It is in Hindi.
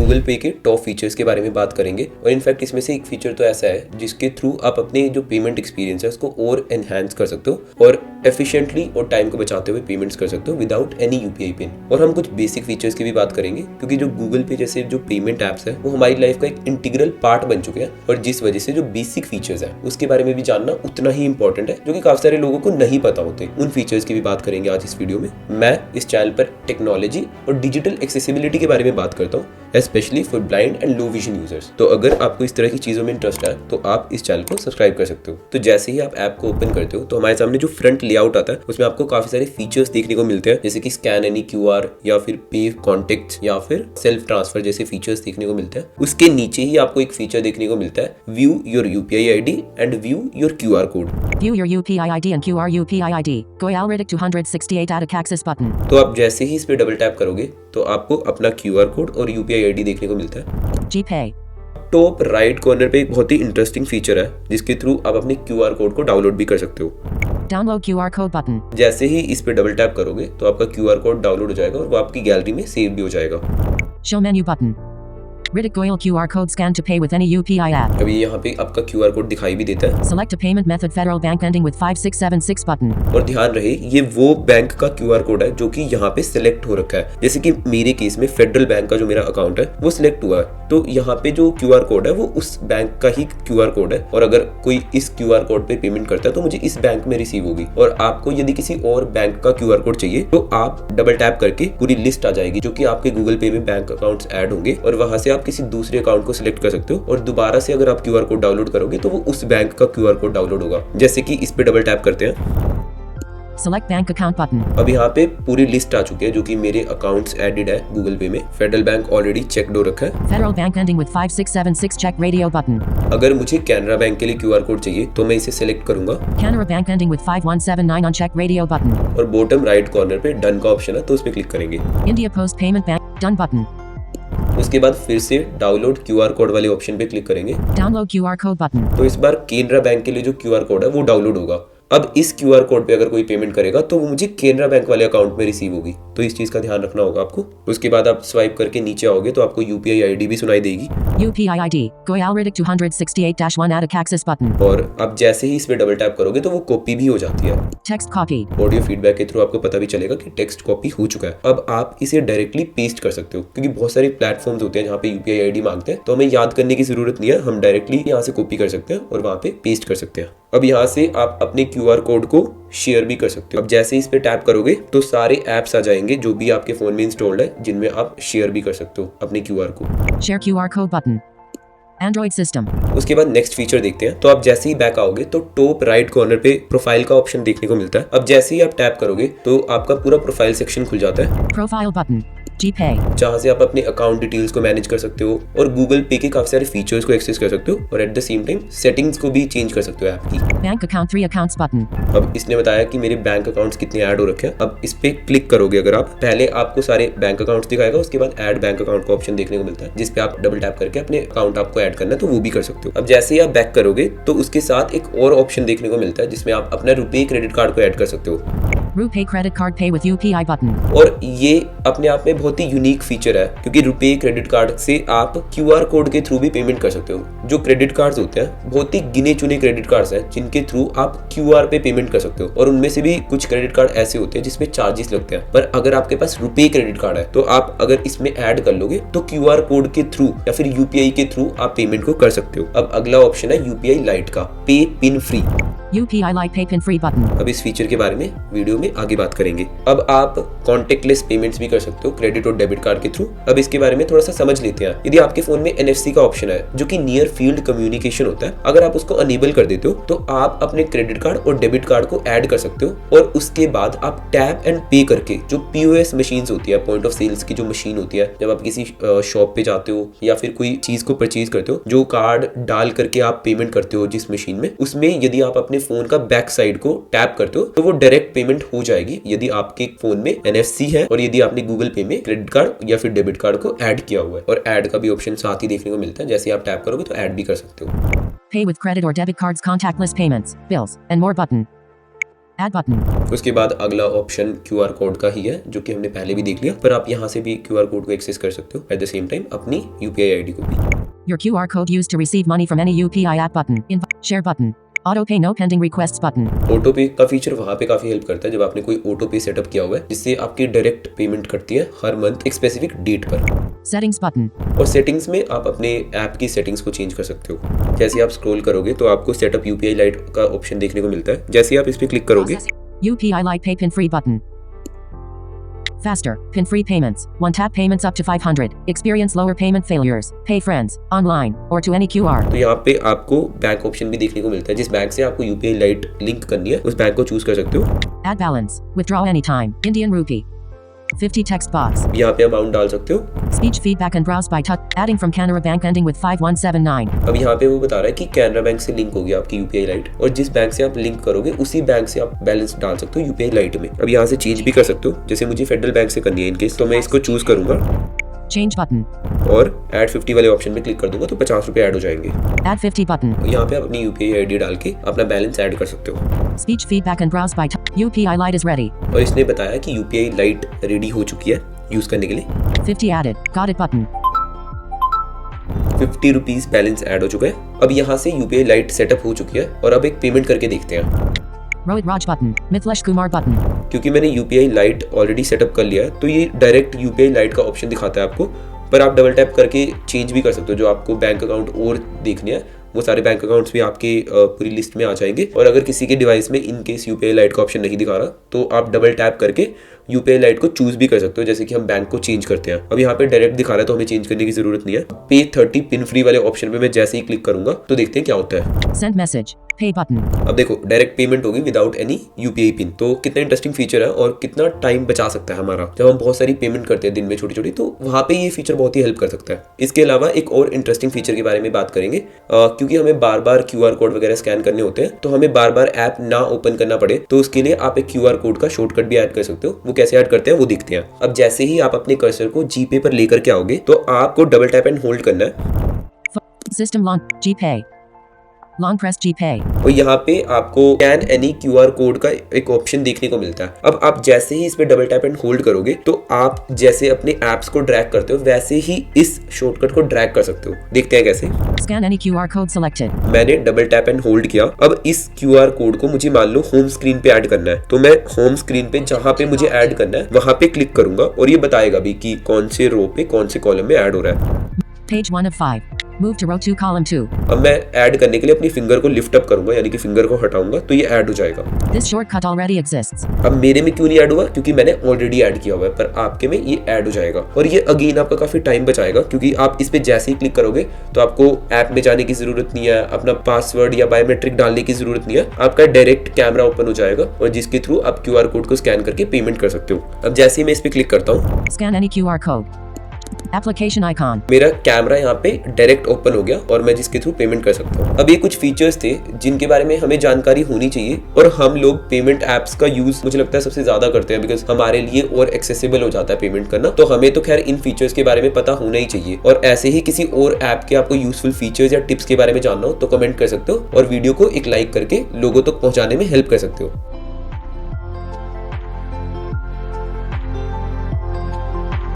गूगल पे के टॉप फीचर्स के बारे में बात करेंगे और इनफैक्ट इसमें से एक फीचर तो ऐसा है जिसके थ्रू आप अपने जो पेमेंट एक्सपीरियंस है उसको और एनहांस कर सकते हो और एफिशिएंटली और टाइम को बचाते हुए पेमेंट्स कर सकते हो विदाउट एनी यूपीआई पिन। और हम कुछ बेसिक फीचर्स की भी बात करेंगे क्योंकि जो गूगल पे जैसे जो पेमेंट एप्स है वो हमारी लाइफ का एक इंटीग्रल पार्ट बन चुके हैं और जिस वजह से जो बेसिक फीचर्स है उसके बारे में भी जानना उतना ही इंपॉर्टेंट है जो कि काफी सारे लोगों को नहीं पता होते। उन फीचर्स की भी बात करेंगे आज इस वीडियो में। मैं इस चैनल पर टेक्नोलॉजी और डिजिटल एक्सेसिबिलिटी के बारे में बात करता हूँ, specially for blind and low vision users. तो अगर आपको इस तरह की चीजों में इंटरेस्ट है तो आप इस चैनल को सब्सक्राइब कर सकते हो। तो जैसे ही आप ऐप को ओपन करते हो तो हमारे सामने जो फ्रंट लेआउट आता है उसमें आपको काफी सारे फीचर्स देखने को मिलते हैं, जैसे कि स्कैन एनी क्यूआर या फिर पे कॉन्टेक्ट या फिर सेल्फ ट्रांसफर जैसे फीचर्स देखने को मिलते हैं। उसके नीचे ही आपको एक फीचर देखने को मिलता है, view your UPI ID and view your QR code. View your UPI ID and QR UPI ID. Goyalritic 268 add access button. तो आप जैसे ही इस पे डबल टैप करोगे तो आपको अपना क्यूआर कोड और यूपीआई आईडी देखने को मिलता है। GPay. टॉप राइट कॉर्नर पे एक बहुत ही इंटरेस्टिंग फीचर है जिसके थ्रू आप अपने क्यूआर कोड को डाउनलोड भी कर सकते हो। Download QR code button. जैसे ही इस पे डबल टैप करोगे तो आपका क्यूआर कोड डाउनलोड हो जाएगा और वो आपकी गैलरी में सेव भी हो जाएगा। Show menu button. Riddick Goyal QR code scan to pay with any UPI app. अभी यहाँ पे आपका क्यूआर कोड दिखाई भी देता है। Select a payment method Federal Bank ending with 5676 button. और ध्यान रहे ये वो बैंक का क्यूआर कोड है जो कि यहाँ पे सिलेक्ट हो रखा है। जैसे कि मेरे केस में फेडरल बैंक का जो मेरा अकाउंट है वो सिलेक्ट हुआ है, तो यहाँ पे जो क्यूआर कोड है वो उस बैंक का ही क्यूआर कोड है और अगर कोई इस क्यूआर कोड पे पेमेंट करता है तो मुझे इस बैंक में रिसीव होगी। और आपको यदि किसी और बैंक का क्यूआर कोड चाहिए तो आप डबल टैप करके पूरी लिस्ट आ जाएगी जो कि आपके गूगल पे में बैंक अकाउंट्स ऐड होंगे और वहां से आप किसी दूसरे अकाउंट को सिलेक्ट कर सकते हो और दोबारा से अगर आप क्यूआर कोड डाउनलोड करोगे तो वो उस बैंक का क्यूआर कोड डाउनलोड होगा। जैसे कि इस पे डबल टैप करते हैं, Select bank account button. अब यहाँ पे पूरी लिस्ट आ चुकी है जो कि मेरे अकाउंट्स एडेड है गूगल पे में। फेडरल बैंक ऑलरेडी चेकड हो रखा है। Federal Bank ending with 5676 check radio button. अगर मुझे कैनरा बैंक के लिए क्यूआर कोड चाहिए तो मैं इसे सिलेक्ट करूंगा। Canara Bank ending with 5179 on check radio button. और बॉटम राइट कॉर्नर पे डन का ऑप्शन है तो उस पे क्लिक करेंगे। India Post Payment Bank done button. उसके बाद फिर से डाउनलोड क्यूआर कोड वाले ऑप्शन पे क्लिक करेंगे। Download QR code button. तो इस बार केनरा बैंक के लिए जो क्यूआर कोड है वो डाउनलोड होगा। अब इस क्यूआर कोड पे अगर कोई पेमेंट करेगा तो वो मुझे केनरा बैंक वाले अकाउंट में रिसीव होगी, तो इस चीज का ध्यान रखना होगा आपको। उसके बाद आप स्वाइप करके नीचे आओगे तो आपको यूपीआई आईडी भी सुनाई देगी। UPI ID Goyalritic 268-1 add access button. और अब जैसे ही इस पे डबल टैप करोगे तो वो कॉपी भी हो जाती है। Text copy. ऑडियो फीडबैक के थ्रू आपको पता भी चलेगा कि टेक्स्ट कॉपी हो चुका है। अब आप इसे डायरेक्टली पेस्ट कर सकते हो क्योंकि बहुत सारे प्लेटफॉर्म्स होते हैं जहाँ पे यूपीआई आईडी मांगते हैं, तो हमें याद करने की जरूरत नहीं है, हम डायरेक्टली यहाँ से कॉपी कर सकते हैं और वहाँ पे पेस्ट कर सकते हैं। अब यहाँ से आप अपने क्यूआर कोड को शेयर भी कर सकते हो। अब जैसे इस पे टैप करोगे तो सारे ऐप्स आ जाएंगे जो भी आपके फोन में इंस्टॉल्ड है जिनमें आप शेयर भी कर सकते हो अपने क्यूआर को। Share QR code button. Android system. उसके बाद नेक्स्ट फीचर देखते हैं। तो आप जैसे ही बैक आओगे तो टॉप राइट कॉर्नर पे प्रोफाइल का ऑप्शन देखने को मिलता है। अब जैसे ही आप टैप करोगे तो आपका पूरा प्रोफाइल सेक्शन खुल जाता है। Profile button. GPay. जहां से आप अपने अकाउंट डिटेल्स को मैनेज कर सकते हो और गूगल पे के काफी सारे फीचर्स को एक्सेस कर सकते हो और at the same time settings को भी चेंज कर सकते हो ऐप की। Bank account 3 accounts button. अब इसने बताया कि मेरे बैंक अकाउंट्स कितने ऐड हो रखे हैं। अब इस पे क्लिक करोगे अगर आप, पहले आपको सारे बैंक अकाउंट्स दिखाएगा, उसके बाद ऐड बैंक अकाउंट का ऑप्शन देखने को मिलता है जिसपे आप डबल टैप करके अपने अकाउंट आपको ऐड करना है तो वो भी कर सकते हो। अब जैसे ही आप बैक करोगे तो उसके साथ एक और ऑप्शन देखने को मिलता है जिसमें आप अपना रुपए क्रेडिट कार्ड को ऐड कर सकते हो। RuPay credit card pay with UPI button. और ये अपने आप में बहुत ही यूनिक फीचर है क्योंकि रुपे क्रेडिट कार्ड से आप क्यूआर कोड के थ्रू भी पेमेंट कर सकते हो। जो क्रेडिट कार्ड्स होते हैं बहुत ही गिने चुने क्रेडिट कार्ड्स हैं जिनके थ्रू आप क्यूआर पे पेमेंट कर सकते हो और उनमें से भी कुछ क्रेडिट कार्ड ऐसे होते हैं जिसमें चार्जेस लगते हैं, पर अगर आपके पास रुपे क्रेडिट कार्ड है तो आप अगर इसमें ऐड कर लोगे तो क्यूआर कोड के थ्रू या फिर यूपीआई के थ्रू आप पेमेंट को कर सकते हो। अब अगला ऑप्शन है यूपीआई लाइट का, पे pin free. UPI Lite Pay Pin Free button. अब इस फीचर के बारे में वीडियो में आगे बात करेंगे। अब आप कॉन्टेक्टलेस पेमेंट्स भी कर सकते हो क्रेडिट और डेबिट कार्ड के थ्रू। अब इसके बारे में थोड़ा सा समझ लेते हैं। यदि आपके फोन में NFC का ऑप्शन है जो कि नियर फील्ड कम्युनिकेशन होता है, अगर आप उसको अनेबल कर देते हो तो आप अपने क्रेडिट कार्ड और डेबिट कार्ड को ऐड कर सकते हो और उसके बाद आप टैप एंड पे करके जो POS मशीन्स होती है, पॉइंट ऑफ सेल्स की जो मशीन होती है, जब आप किसी शॉप पे जाते हो या फिर कोई चीज को परचेज करते हो, जो कार्ड डाल करके आप पेमेंट करते हो जिस मशीन में, उसमें यदि आप अपने फोन का बैक साइड को टैप करते हो तो वो डायरेक्ट पेमेंट हो जाएगी यदि आपके फोन में NFC है और यदि आपने गूगल पे में क्रेडिट कार्ड या फिर डेबिट कार्ड को ऐड किया हुआ है। और ऐड का भी ऑप्शन साथ ही देखने को मिलता है, जैसे आप टैप करोगे तो ऐड भी कर सकते हो। Pay with credit or debit cards, contactless payments, bills, and more button. Add button. उसके बाद अगला ऑप्शन QR कोड का ही है, जो कि हमने पहले भी देख लिया, पर आप यहाँ से भी QR कोड को एक्सेस कर सकते हो एट द सेम टाइम अपनी UPI ID को भी। Your QR code used to receive money from any UPI app button. Share button. Auto pay no pending requests button. Auto पे का फीचर वहाँ पे काफी हेल्प करता है जब आपने कोई ऑटो पे सेटअप किया हुआ है, जिससे आपकी डायरेक्ट पेमेंट करती है हर मंथ एक स्पेसिफिक डेट पर। Settings button. और सेटिंग्स में आप अपने ऐप की सेटिंग्स को चेंज कर सकते हो। जैसे आप स्क्रॉल करोगे तो आपको सेटअप UPI लाइट का ऑप्शन देखने को मिलता है। जैसे आप इस पे क्लिक करोगे, UPI Lite Pay Pin Free button. Faster, pin free payments. One tap payments up to 500. Experience lower payment failures. Pay friends, online, or to any QR. तो यहाँ पे आपको बैंक ऑप्शन भी देखने को मिलता है। जिस बैंक से आपको UPI लाइट लिंक करनी है उस बैंक को चूज कर सकते हो। Add balance. Withdraw anytime. Indian rupee. 50 text box. यहाँ पे अमाउंट डाल सकते हो। Speech feedback and browse by touch. Adding from Canara Bank ending with 5179. अब यहाँ पे वो बता रहा है कि कैनरा बैंक से लिंक हो गया आपकी UPI लाइट, और जिस बैंक से आप लिंक करोगे उसी बैंक से आप बैलेंस डाल सकते हो UPI लाइट में। अब यहाँ से चेंज भी कर सकते हो, जैसे मुझे फेडरल बैंक से करनी है इनकेस, तो मैं इसको चूज करूंगा Change button. और ऐड 50 वाले ऑप्शन पे क्लिक कर दूंगा तो 50 रुपए ऐड हो जाएंगे। Add 50 button. यहाँ पे आप अपनी UPI ID डाल के अपना बैलेंस ऐड कर सकते हो। Speech feedback and browse by touch. UPI Lite is ready. और इसने बताया कि UPI लाइट रेडी हो चुकी है यूज करने के लिए। 50 added. Got it button. 50 rupees balance add हो चुका है। अब यहाँ से UPI लाइट सेटअप हो चुकी है और अब एक पेमेंट करके देखते हैं। Rohit Raj button. Mithlesh Kumar button. क्योंकि मैंने UPI लाइट ऑलरेडी सेटअप कर लिया है तो ये डायरेक्ट UPI लाइट का ऑप्शन दिखाता है आपको, पर आप डबल टैप करके चेंज भी कर सकते हो। जो आपको बैंक अकाउंट और देखने हैं वो सारे बैंक अकाउंट्स भी आपके पूरी लिस्ट में आ जाएंगे। और अगर किसी के डिवाइस में इन केस UPI लाइट का ऑप्शन नहीं दिखा रहा तो आप डबल टैप करके UPI लाइट को चूज भी कर सकते हो, जैसे कि हम बैंक को चेंज करते हैं। अब यहाँ पे डायरेक्ट दिखा रहा है तो हमें चेंज करने की जरूरत नहीं है। पे 30 पिन फ्री वाले ऑप्शन पे मैं जैसे ही क्लिक करूंगा तो देखते हैं क्या होता है। Send message. Pay button. अब देखो डायरेक्ट पेमेंट होगी विदाउट एनी UPI पिन। तो कितना इंटरेस्टिंग फीचर है और कितना टाइम बचा सकता है हमारा। जब हम बहुत सारी पेमेंट करते हैं दिन में छोटी छोटी, तो वहाँ पे ये फीचर बहुत ही हेल्प कर सकता है। इसके अलावा एक और इंटरेस्टिंग फीचर के बारे में बात करेंगे, क्योंकि हमें बार बार QR कोड वगैरह स्कैन करने होते हैं तो हमें बार बार ऐप ना ओपन करना पड़े, तो उसके लिए आप एक QR कोड का शॉर्टकट भी ऐड कर सकते हो। वो कैसे ऐड करते हैं वो दिखते हैं। अब जैसे ही आप अपने कर्सर को GPay पर लेकर के आओगे तो आपको डबल टैप एंड होल्ड करना है। System launch. GPay. Long press GPay. और यहाँ पे आपको स्कैन एनी QR कोड का एक ऑप्शन देखने को मिलता है। अब आप जैसे ही इस पे डबल टैप एंड होल्ड करोगे तो आप जैसे अपने एप्स को ड्रैग करते हो वैसे ही इस शॉर्टकट को ड्रैग कर सकते हो। देखते हैं कैसे। Scan any QR code selected. मैंने डबल टैप एंड होल्ड किया। अब इस QR कोड को मुझे मान लो होम स्क्रीन पे ऐड करना है, तो मैं होम स्क्रीन पे जहाँ पे मुझे ऐड करना है वहां पे क्लिक करूंगा और ये बताएगा भी कि कौन से रो पे कौन से कॉलम में ऐड हो रहा है। Page 1 of 5. Move to row 2 column 2. अब मैं ऐड करने के लिए अपनी फिंगर को लिफ्ट अप करूंगा, यानी कि फिंगर को हटाऊंगा तो ये ऐड हो जाएगा। This shortcut already exists. अब मेरे में क्यों नहीं ऐड हुआ, क्योंकि मैंने ऑलरेडी ऐड किया हुआ है, पर आपके में ये ऐड हो जाएगा। और ये अगेन आपका काफी टाइम बचाएगा, क्योंकि आप इस पे जैसे ही क्लिक करोगे तो आपको ऐप में जाने की जरूरत नहीं है, अपना पासवर्ड या बायोमेट्रिक डालने की जरूरत नहीं है। आपका डायरेक्ट कैमरा ओपन हो जाएगा और जिसके थ्रू आप QR कोड को स्कैन करके पेमेंट कर सकते हो। अब जैसे ही मैं इस पे क्लिक करता हूँ, Scan any QR code. Application icon. मेरा कैमरा यहाँ पे डायरेक्ट ओपन हो गया और मैं जिसके थ्रू पेमेंट कर सकता हूँ। अब ये कुछ फीचर्स थे जिनके बारे में हमें जानकारी होनी चाहिए, और हम लोग पेमेंट एप्स का यूज मुझे लगता है सबसे ज्यादा करते हैं, बिकॉज हमारे लिए और एक्सेसिबल हो जाता है पेमेंट करना। तो हमें तो खैर इन फीचर्स के बारे में पता होना ही चाहिए। और ऐसे ही किसी और ऐप के आपको यूजफुल फीचर्स या टिप्स के बारे में जानना हो तो कमेंट कर सकते हो और वीडियो को एक लाइक करके लोगों तक पहुंचाने में हेल्प कर सकते हो।